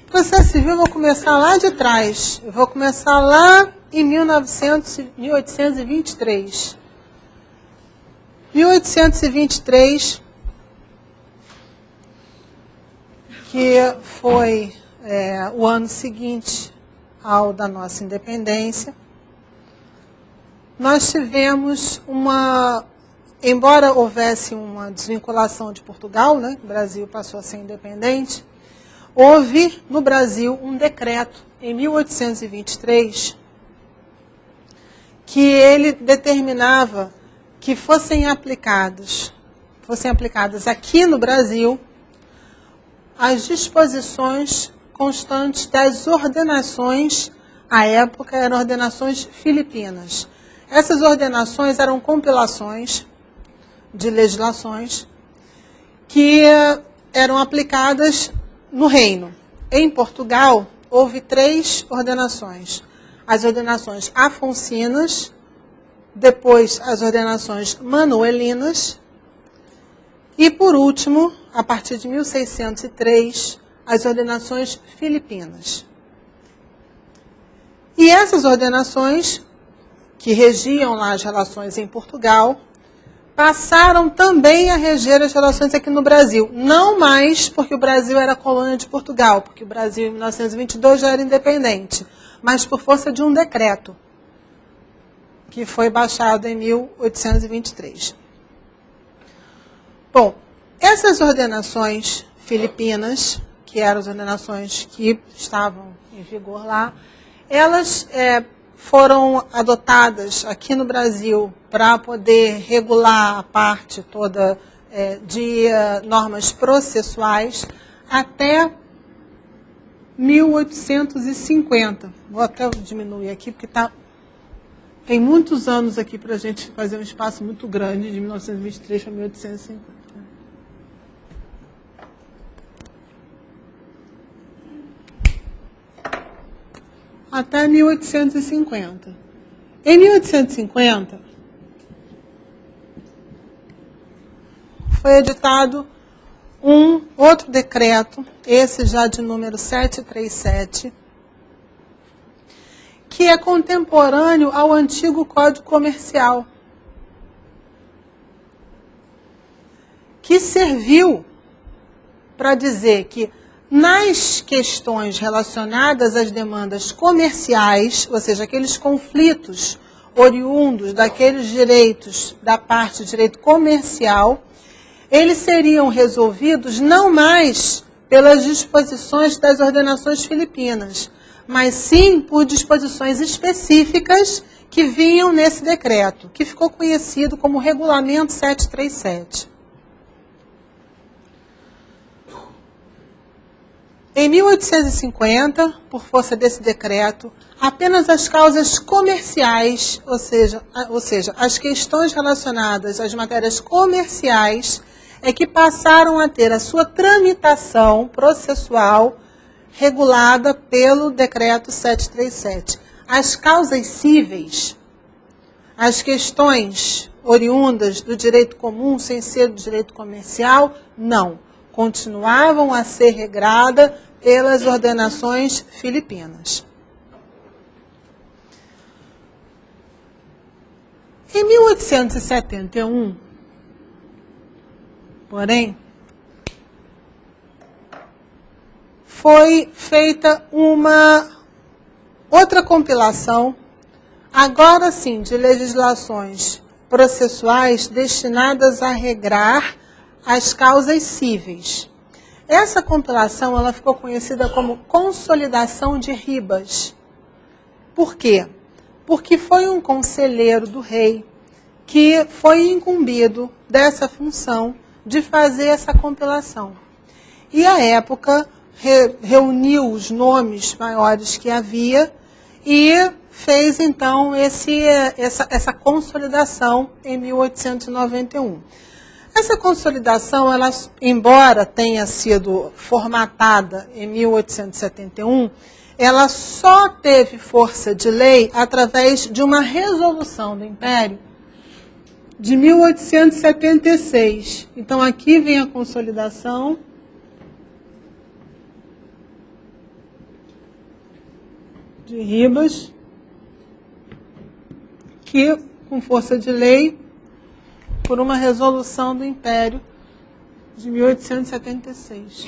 Processo civil eu vou começar lá de trás. Eu vou começar lá em 1823. 1823, que foi o ano seguinte ao da nossa independência, nós tivemos embora houvesse uma desvinculação de Portugal, né, o Brasil passou a ser independente, houve no Brasil um decreto, em 1823, que ele determinava que fossem aplicadas aqui no Brasil as disposições constantes das ordenações, à época eram ordenações filipinas. Essas ordenações eram compilações de legislações que eram aplicadas no reino. Em Portugal, houve 3 ordenações. As ordenações afonsinas, depois as ordenações manuelinas e, por último, a partir de 1603, as ordenações filipinas. E essas ordenações, que regiam lá as relações em Portugal, passaram também a reger as relações aqui no Brasil. Não mais porque o Brasil era colônia de Portugal, porque o Brasil em 1922 já era independente, mas por força de um decreto, que foi baixado em 1823. Bom, essas ordenações filipinas, que eram as ordenações que estavam em vigor lá, elas foram adotadas aqui no Brasil para poder regular a parte toda de normas processuais até 1850. Vou até diminuir aqui, porque tem muitos anos aqui para a gente fazer um espaço muito grande, de 1923 para 1850. Até 1850. Em 1850, foi editado um outro decreto, esse já de número 737, que é contemporâneo ao antigo Código Comercial, que serviu para dizer que nas questões relacionadas às demandas comerciais, ou seja, aqueles conflitos oriundos daqueles direitos da parte de direito comercial, eles seriam resolvidos não mais pelas disposições das ordenações filipinas, mas sim por disposições específicas que vinham nesse decreto, que ficou conhecido como Regulamento 737. Em 1850, por força desse decreto, apenas as causas comerciais, ou seja, as questões relacionadas às matérias comerciais, é que passaram a ter a sua tramitação processual regulada pelo decreto 737. As causas cíveis, as questões oriundas do direito comum, sem ser do direito comercial, não. Continuavam a ser regradas pelas ordenações filipinas. Em 1871, porém, foi feita uma outra compilação, agora sim, de legislações processuais destinadas a regrar as causas cíveis. Essa compilação ela ficou conhecida como Consolidação de Ribas. Por quê? Porque foi um conselheiro do rei que foi incumbido dessa função de fazer essa compilação. E, à época, reuniu os nomes maiores que havia e fez, então, essa consolidação em 1891. Essa consolidação, ela, embora tenha sido formatada em 1871, ela só teve força de lei através de uma resolução do Império de 1876. Então, aqui vem a consolidação de Ribas, que, com força de lei, por uma resolução do Império de 1876.